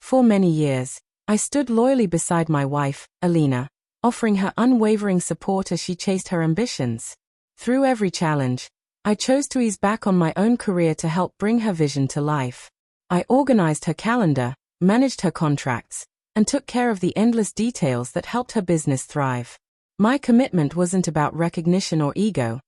For many years, I stood loyally beside my wife, Alina, offering her unwavering support as she chased her ambitions. Through every challenge, I chose to ease back on my own career to help bring her vision to life. I organized her calendar, managed her contracts, and took care of the endless details that helped her business thrive. My commitment wasn't about recognition or ego.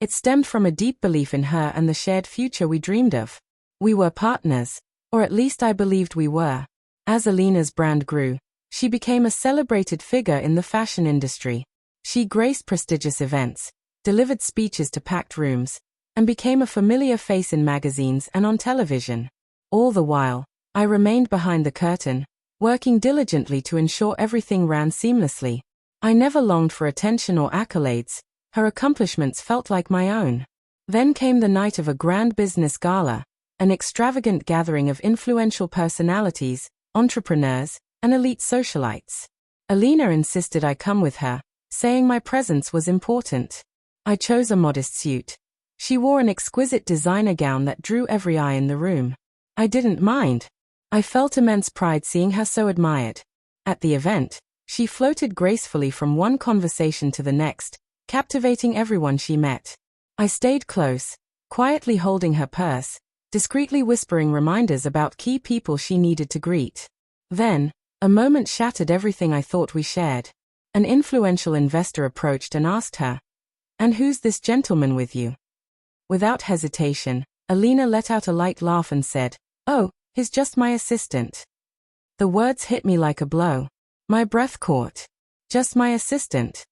It stemmed from a deep belief in her and the shared future we dreamed of. We were partners, or at least I believed we were. As Alina's brand grew, she became a celebrated figure in the fashion industry. She graced prestigious events, delivered speeches to packed rooms, and became a familiar face in magazines and on television. All the while, I remained behind the curtain, working diligently to ensure everything ran seamlessly. I never longed for attention or accolades. Her accomplishments felt like my own. Then came the night of a grand business gala, an extravagant gathering of influential personalities, entrepreneurs, and elite socialites. Alina insisted I come with her, saying my presence was important. I chose a modest suit. She wore an exquisite designer gown that drew every eye in the room. I didn't mind. I felt immense pride seeing her so admired. At the event, she floated gracefully from one conversation to the next, captivating everyone she met. I stayed close, quietly holding her purse, discreetly whispering reminders about key people she needed to greet. Then, a moment shattered everything I thought we shared. An influential investor approached and asked her, "And who's this gentleman with you?" Without hesitation, Alina let out a light laugh and said, "Oh, he's just my assistant." The words hit me like a blow. My breath caught. Just my assistant.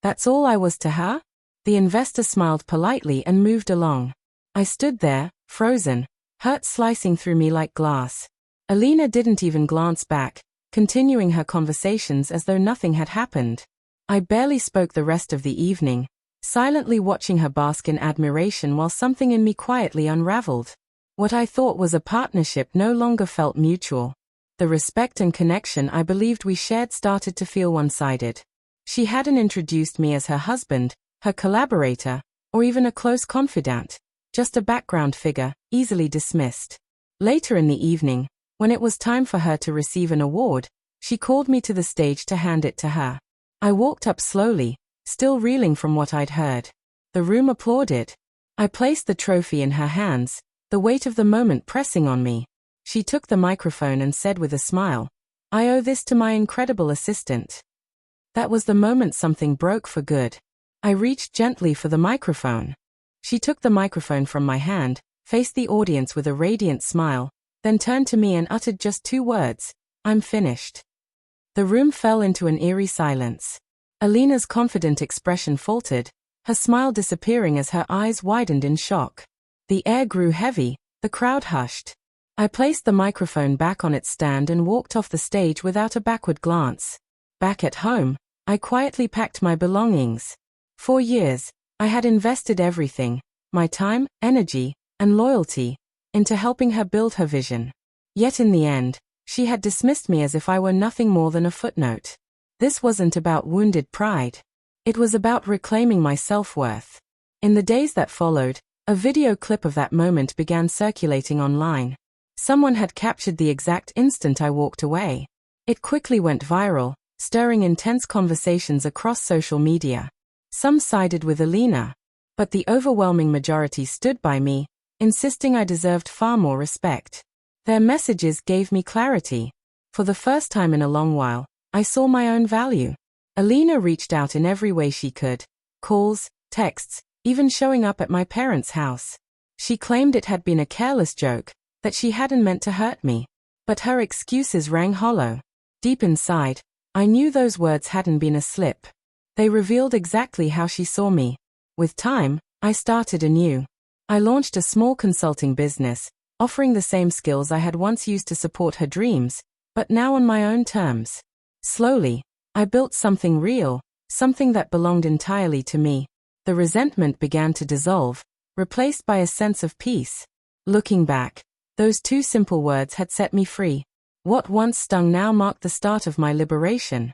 That's all I was to her? The investor smiled politely and moved along. I stood there, frozen, hurt slicing through me like glass. Alina didn't even glance back, continuing her conversations as though nothing had happened. I barely spoke the rest of the evening, silently watching her bask in admiration while something in me quietly unraveled. What I thought was a partnership no longer felt mutual. The respect and connection I believed we shared started to feel one-sided. She hadn't introduced me as her husband, her collaborator, or even a close confidant, just a background figure, easily dismissed. Later in the evening, when it was time for her to receive an award, she called me to the stage to hand it to her. I walked up slowly, still reeling from what I'd heard. The room applauded. I placed the trophy in her hands, the weight of the moment pressing on me. She took the microphone and said with a smile, "I owe this to my incredible assistant." That was the moment something broke for good. I reached gently for the microphone. She took the microphone from my hand, faced the audience with a radiant smile, then turned to me and uttered just 2 words, "I'm finished." The room fell into an eerie silence. Alina's confident expression faltered, her smile disappearing as her eyes widened in shock. The air grew heavy, the crowd hushed. I placed the microphone back on its stand and walked off the stage without a backward glance. Back at home, I quietly packed my belongings. For years, I had invested everything, my time, energy, and loyalty, into helping her build her vision. Yet in the end, she had dismissed me as if I were nothing more than a footnote. This wasn't about wounded pride. It was about reclaiming my self-worth. In the days that followed, a video clip of that moment began circulating online. Someone had captured the exact instant I walked away. It quickly went viral, stirring intense conversations across social media. Some sided with Alina, but the overwhelming majority stood by me, insisting I deserved far more respect. Their messages gave me clarity. For the first time in a long while, I saw my own value. Alina reached out in every way she could. Calls, texts, even showing up at my parents' house. She claimed it had been a careless joke, that she hadn't meant to hurt me. But her excuses rang hollow. Deep inside, I knew those words hadn't been a slip. They revealed exactly how she saw me. With time, I started anew. I launched a small consulting business, offering the same skills I had once used to support her dreams, but now on my own terms. Slowly, I built something real, something that belonged entirely to me. The resentment began to dissolve, replaced by a sense of peace. Looking back, those 2 simple words had set me free. What once stung now marked the start of my liberation.